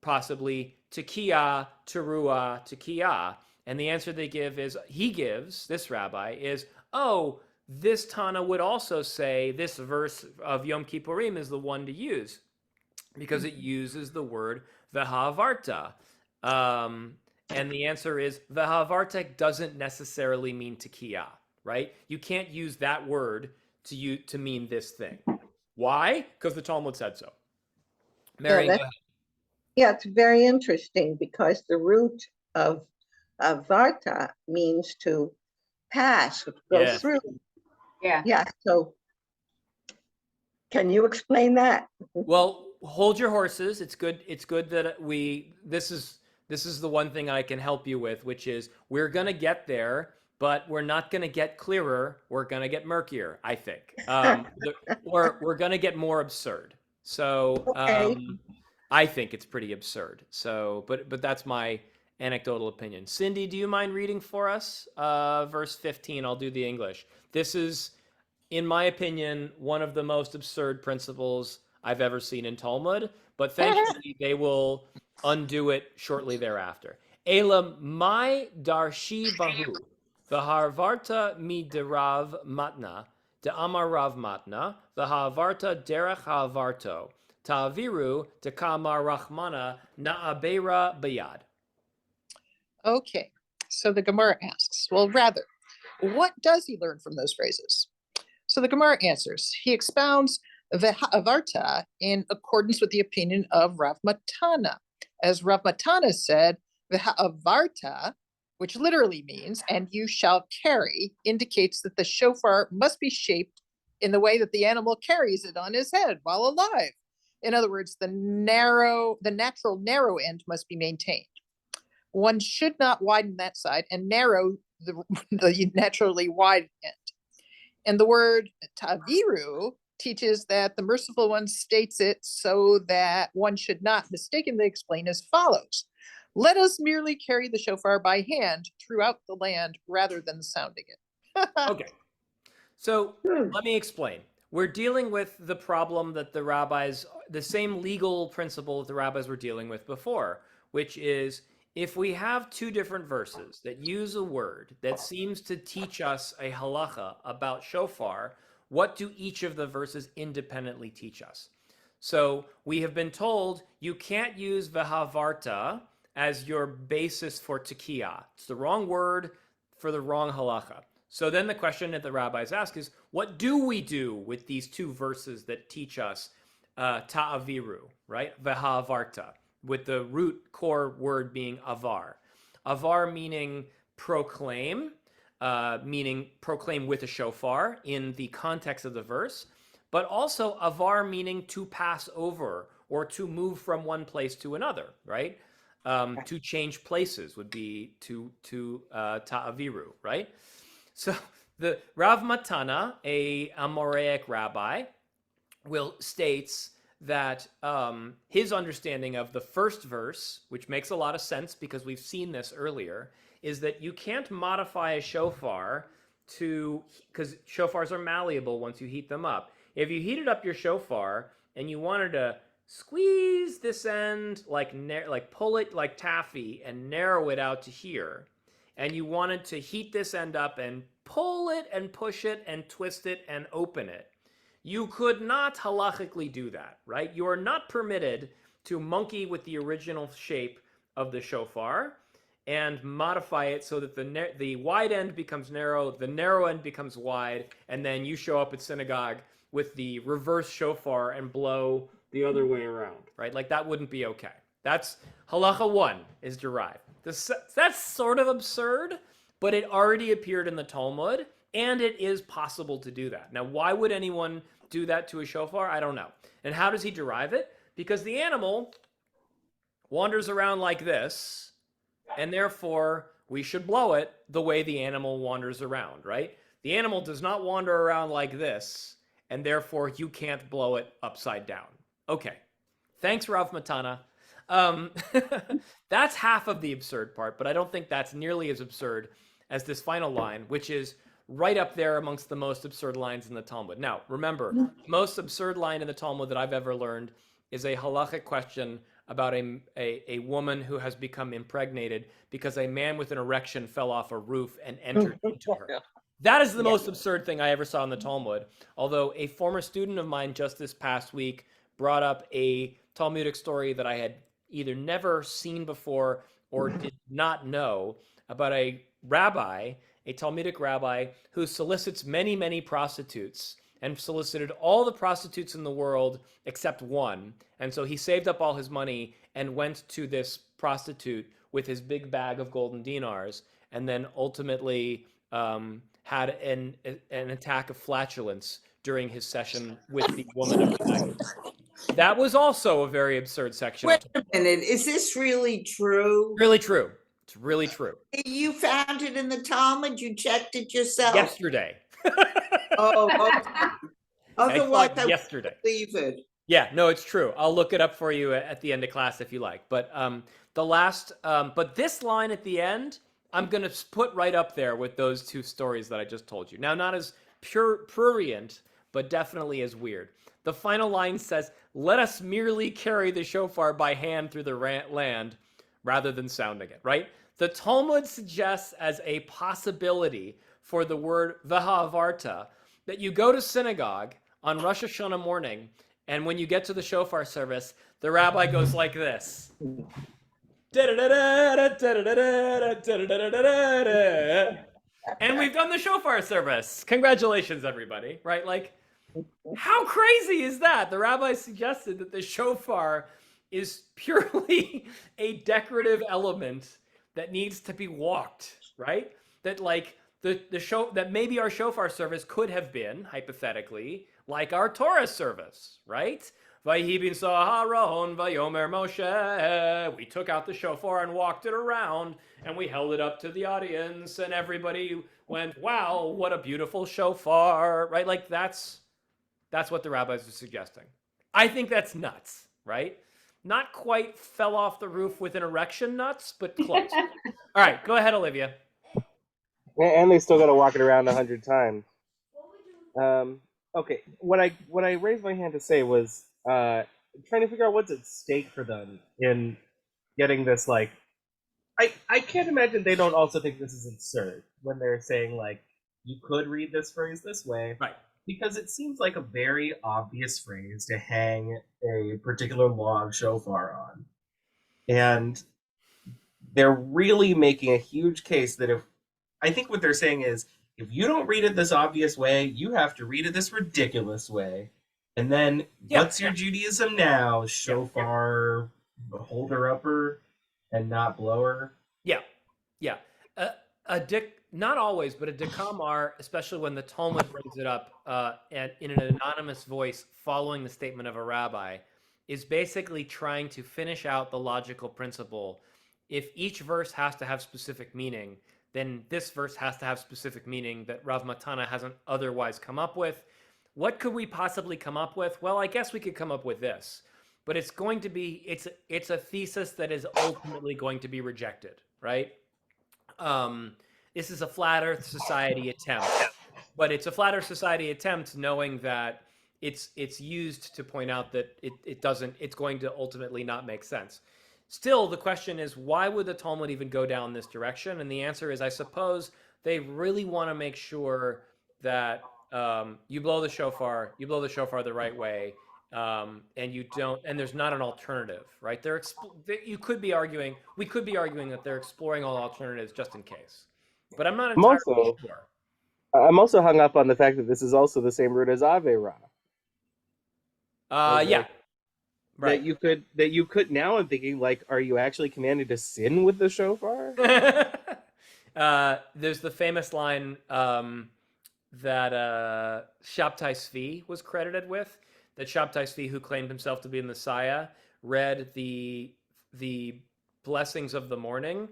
possibly tekiah, teruah, tekiah? And the answer this rabbi is, oh, this Tana would also say this verse of Yom Kippurim is the one to use because it uses the word vehavarta. And the answer is vehavarta doesn't necessarily mean tekiah, right? You can't use that word to mean this thing. Why? Because the Talmud said so. Mary, go ahead. Yeah, it's very interesting because the root of varta means to pass, go through. Yeah. So can you explain that? Well, hold your horses. It's good that this is the one thing I can help you with, which is we're going to get there, but we're not going to get clearer. We're going to get murkier, I think. Or we're going to get more absurd. So okay. I think it's pretty absurd. So, but that's my anecdotal opinion. Cindy, do you mind reading for us verse 15? I'll do the English. This is, in my opinion, one of the most absurd principles I've ever seen in Talmud, but thankfully they will undo it shortly thereafter. Elam mai darshi bahu, v'harvarta mi derav matna, de'amar rav matna, v'harvarta derech havarto, ta'aviru de'kamar rachmana na'abera bayad. Okay, so the Gemara asks, well, rather, what does he learn from those phrases? So the Gemara answers, he expounds vehavarta in accordance with the opinion of Rav Matana. As Rav Matana said, vehavarta, which literally means, and you shall carry, indicates that the shofar must be shaped in the way that the animal carries it on his head while alive. In other words, the natural narrow end must be maintained. One should not widen that side and narrow the naturally wide end. And the word ta'aviru teaches that the merciful one states it so that one should not mistakenly explain as follows. Let us merely carry the shofar by hand throughout the land rather than sounding it. Okay. So let me explain. We're dealing with the problem that the rabbis, the same legal principle that the rabbis were dealing with before, which is if we have two different verses that use a word that seems to teach us a halacha about shofar, what do each of the verses independently teach us? So we have been told you can't use vehavarta as your basis for tekiah. It's the wrong word for the wrong halacha. So then the question that the rabbis ask is, what do we do with these two verses that teach us ta'aviru, right? Vehavarta, with the root core word being avar. Avar meaning proclaim with a shofar in the context of the verse, but also avar meaning to pass over or to move from one place to another, right? To change places would be to ta'aviru, right? So the Rav Matana, a Amoraic rabbi, states that his understanding of the first verse, which makes a lot of sense because we've seen this earlier, is that you can't modify a shofar because shofars are malleable once you heat them up. If you heated up your shofar and you wanted to squeeze this end, like pull it like taffy and narrow it out to here, and you wanted to heat this end up and pull it and push it and twist it and open it, you could not halachically do that, right? You are not permitted to monkey with the original shape of the shofar and modify it so that the wide end becomes narrow, the narrow end becomes wide, and then you show up at synagogue with the reverse shofar and blow the other way around, right? Like that wouldn't be okay. That's halacha 1 is derived. That's sort of absurd, but it already appeared in the Talmud, and it is possible to do that. Now, why would anyone do that to a shofar? I don't know. And how does he derive it? Because the animal wanders around like this, and therefore we should blow it the way the animal wanders around, right? The animal does not wander around like this, and therefore you can't blow it upside down. Okay. Thanks, Rav Matana. That's half of the absurd part, but I don't think that's nearly as absurd as this final line, which is right up there amongst the most absurd lines in the Talmud. Now, remember, the most absurd line in the Talmud that I've ever learned is a halachic question about a woman who has become impregnated because a man with an erection fell off a roof and entered into her. That is the most absurd thing I ever saw in the Talmud, although a former student of mine just this past week brought up a Talmudic story that I had either never seen before or did not know about a rabbi, a Talmudic rabbi, who solicits many, many prostitutes and solicited all the prostitutes in the world except one. And so he saved up all his money and went to this prostitute with his big bag of golden dinars, and then ultimately had an attack of flatulence during his session with the woman of the night. That was also a very absurd section. Wait a minute, is this really true? Really true. It's really true. You found it in the Talmud? You checked it yourself? Yesterday. Oh, okay. Otherwise, I yesterday. Believe it. Yeah, no, it's true. I'll look it up for you at the end of class if you like. But but this line at the end, I'm gonna put right up there with those two stories that I just told you. Now, not as prurient, but definitely as weird. The final line says, "Let us merely carry the shofar by hand through the land, rather than sounding it." Right? The Talmud suggests as a possibility for the word vehavarta that you go to synagogue on Rosh Hashanah morning, and when you get to the shofar service, the rabbi goes like this. And we've done the shofar service. Congratulations, everybody. Right? Like, how crazy is that? The rabbi suggested that the shofar is purely a decorative element that needs to be walked, right? That like that maybe our shofar service could have been, hypothetically, like our Torah service, right? Vayhi bin Saharon, Vayomer Moshe. We took out the shofar and walked it around, and we held it up to the audience, and everybody went, "Wow, what a beautiful shofar!" Right? Like that's That's what the rabbis are suggesting. I think that's nuts, right? Not quite fell off the roof with an erection nuts, but close. All right, go ahead, Olivia. And they still got to walk it around 100 times. Okay, what I raised my hand to say was trying to figure out what's at stake for them in getting this. Like, I can't imagine they don't also think this is absurd when they're saying, like, you could read this phrase this way, right? Because it seems like a very obvious phrase to hang a particular log shofar on, and they're really making a huge case that I think what they're saying is, if you don't read it this obvious way, you have to read it this ridiculous way. And then, what's your Judaism now? Shofar, holder upper, and not blower? Yeah. Not always, but a dekamar, especially when the Talmud brings it up and in an anonymous voice following the statement of a rabbi, is basically trying to finish out the logical principle. If each verse has to have specific meaning, then this verse has to have specific meaning that Rav Matana hasn't otherwise come up with. What could we possibly come up with? Well, I guess we could come up with this, but it's going to be, it's a thesis that is ultimately going to be rejected, right? This is a flat Earth society attempt, but it's a flat Earth society attempt knowing that it's used to point out that it's going to ultimately not make sense. Still, the question is, why would the Talmud even go down this direction? And the answer is, I suppose they really want to make sure that you blow the shofar the right way, and you don't, and there's not an alternative, right? We could be arguing that they're exploring all alternatives just in case. But I'm not entirely sure. I'm also hung up on the fact that this is also the same root as Avera. Yeah. Right. That you could now, I'm thinking, like, are you actually commanded to sin with the shofar? There's the famous line that Shabtai Tzvi was credited with, that Shabtai Tzvi, who claimed himself to be the Messiah, read the blessings of the morning.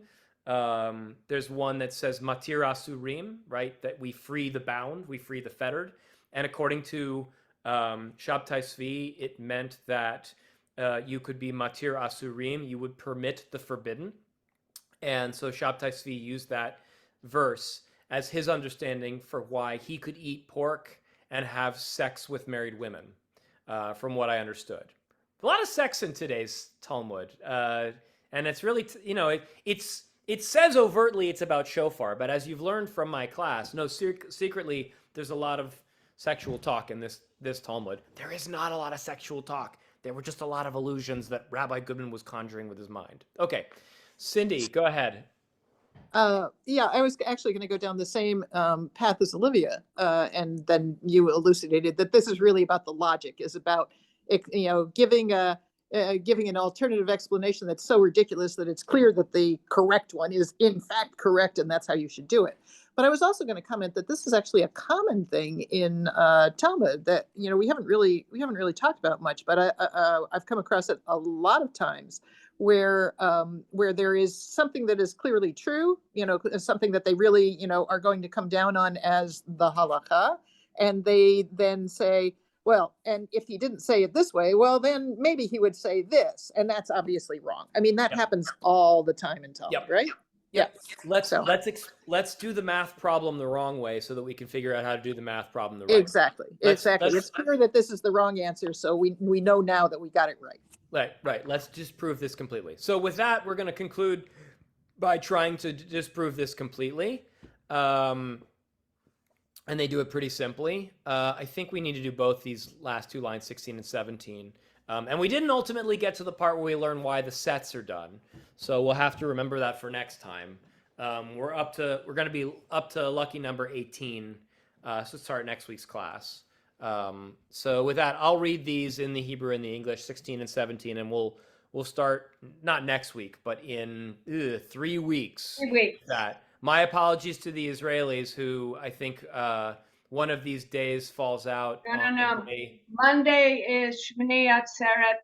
There's one that says Matir Asurim, right? That we free the bound, we free the fettered. And according to Shabtai Tzvi, it meant that you could be Matir Asurim, you would permit the forbidden. And so Shabtai Tzvi used that verse as his understanding for why he could eat pork and have sex with married women, from what I understood. A lot of sex in today's Talmud. And it's really, it says overtly it's about shofar, but as you've learned from my class, no, secretly there's a lot of sexual talk in this Talmud. There is not a lot of sexual talk. There were just a lot of illusions that Rabbi Goodman was conjuring with his mind. Okay, Cindy, go ahead. Yeah, I was actually going to go down the same path as Olivia, and then you elucidated that this is really about the logic, is about giving an alternative explanation that's so ridiculous that it's clear that the correct one is in fact correct, and that's how you should do it. But I was also going to comment that this is actually a common thing in Talmud that we haven't really talked about much, but I've come across it a lot of times where there is something that is clearly true, something that they really are going to come down on as the halakha, and they then say, well, and if he didn't say it this way, well, then maybe he would say this, and that's obviously wrong. I mean, that happens all the time in Talmud, right? Yeah. Let's do the math problem the wrong way so that we can figure out how to do the math problem the right way. Exactly. It's clear that this is the wrong answer, so we know now that we got it right. Right. Let's disprove this completely. So with that, we're going to conclude by trying to disprove this completely. And they do it pretty simply. I think we need to do both these last two lines, 16 and 17. And we didn't ultimately get to the part where we learn why the sets are done. So we'll have to remember that for next time. We're going to be up to lucky number 18. So start next week's class. So with that, I'll read these in the Hebrew and the English, 16 and 17, and we'll start not next week, but in 3 weeks. 3 weeks. That. My apologies to the Israelis, who I think one of these days falls out. No. Monday is Shmini Atzeret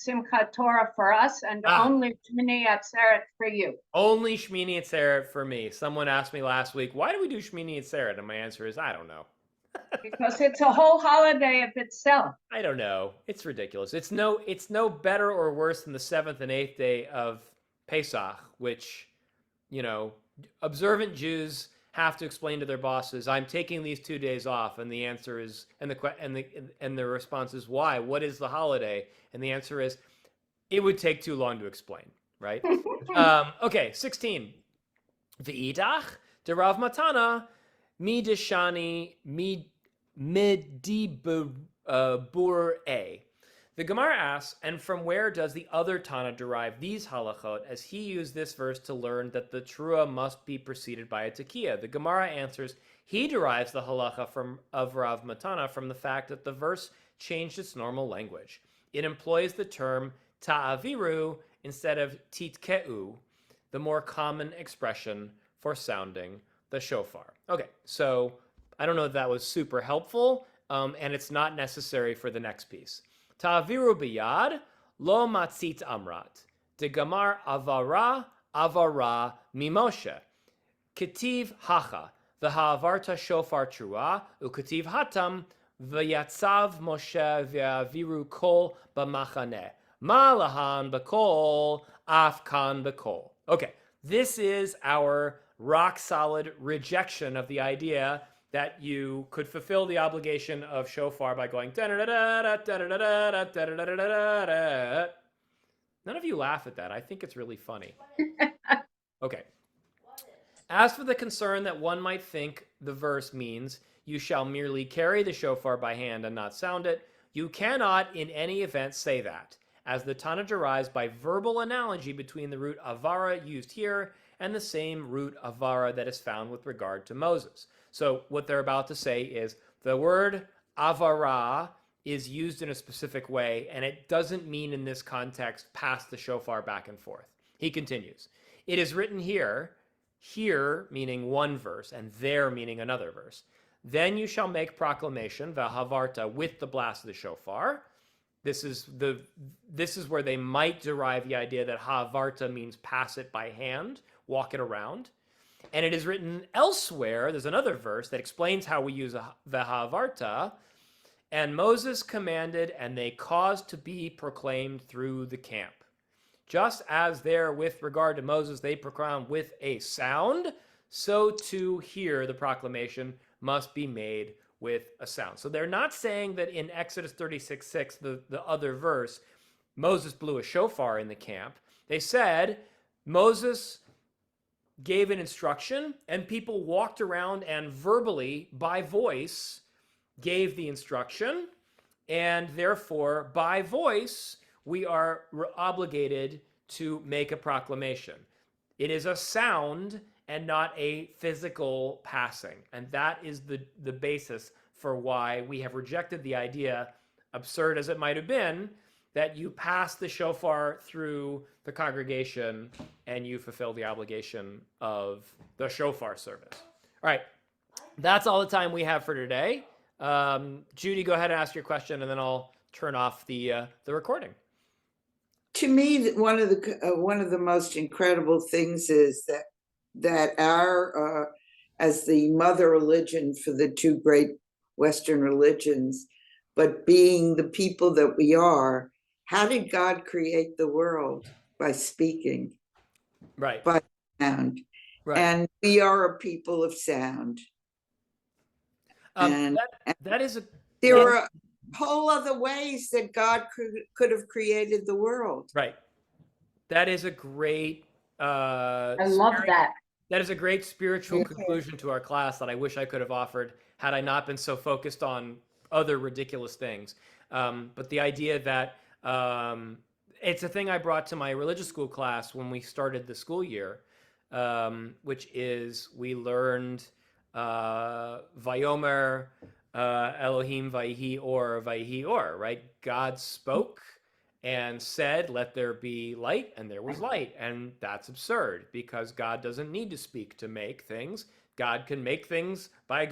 Simchat Torah for us, and only Shmini Atzeret for you. Only Shmini Atzeret for me. Someone asked me last week, why do we do Shmini Atzeret? And my answer is, I don't know. Because it's a whole holiday of itself. I don't know. It's ridiculous. It's no better or worse than the 7th and 8th day of Pesach, which, observant Jews have to explain to their bosses, I'm taking these 2 days off, and the answer is, and the response is, why? What is the holiday? And the answer is, it would take too long to explain, right? Okay, 16. V'idach de Rav Matana mi deshani mi midibur a. The Gemara asks, and from where does the other Tana derive these halachot, as he used this verse to learn that the Trua must be preceded by a tekiah? The Gemara answers, he derives the halacha of Rav Matana from the fact that the verse changed its normal language. It employs the term ta'aviru instead of titkeu, the more common expression for sounding the shofar. Okay, so I don't know if that was super helpful, and it's not necessary for the next piece. Ta'aviru biyad lo matzit amrat. De gamar avara mimoshe. Ketiv hacha. V'ha'avarta shofar trua. Uketiv hatam. V'yatzav Moshe v'aviru kol b'machaneh. Malahan b'kol afkan b'kol. Okay, this is our rock solid rejection of the idea that you could fulfill the obligation of shofar by going da-da-da-da-da-da-da-da-da-da-da-da-da. None of you laugh at that. I think it's really funny. Okay. As for the concern that one might think the verse means you shall merely carry the shofar by hand and not sound it, you cannot in any event say that, as the Tana derives by verbal analogy between the root avara used here and the same root avara that is found with regard to Moses. So what they're about to say is the word avara is used in a specific way, and it doesn't mean in this context pass the shofar back and forth. He continues, it is written here meaning one verse, and there meaning another verse. Then you shall make proclamation, v'havarta, with the blast of the shofar. This is where they might derive the idea that havarta means pass it by hand, walk it around. And it is written elsewhere, there's another verse that explains how we use v'havarta. And Moses commanded, and they caused to be proclaimed through the camp. Just as there with regard to Moses, they proclaimed with a sound, so too here the proclamation must be made with a sound. So they're not saying that in Exodus 36:6, the other verse, Moses blew a shofar in the camp. They said Moses gave an instruction and people walked around and verbally, by voice, gave the instruction. And therefore, by voice, we are obligated to make a proclamation. It is a sound and not a physical passing. And that is the basis for why we have rejected the idea, absurd as it might have been, that you pass the shofar through the congregation and you fulfill the obligation of the shofar service. All right, that's all the time we have for today. Judy, go ahead and ask your question, and then I'll turn off the recording. To me, one of the most incredible things is that our as the mother religion for the two great Western religions, but being the people that we are, how did God create the world? By speaking, right? By sound, right? And we are a people of sound. And that is there are whole other ways that God could have created the world. Right. That is a great I love that. That is a great spiritual conclusion to our class that I wish I could have offered had I not been so focused on other ridiculous things. But the idea that it's a thing I brought to my religious school class when we started the school year, which is we learned Vayomer Elohim Vayhi Or, right? God spoke and said, let there be light, and there was light. And that's absurd because God doesn't need to speak to make things. God can make things by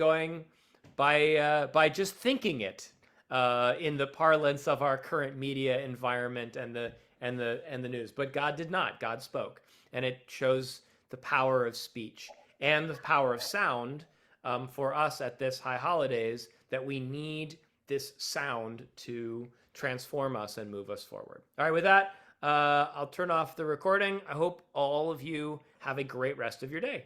just thinking it in the parlance of our current media environment and the news. But God did not. God spoke. And it shows the power of speech and the power of sound for us at this high holidays, that we need this sound to transform us and move us forward. All right, with that, I'll turn off the recording. I hope all of you have a great rest of your day.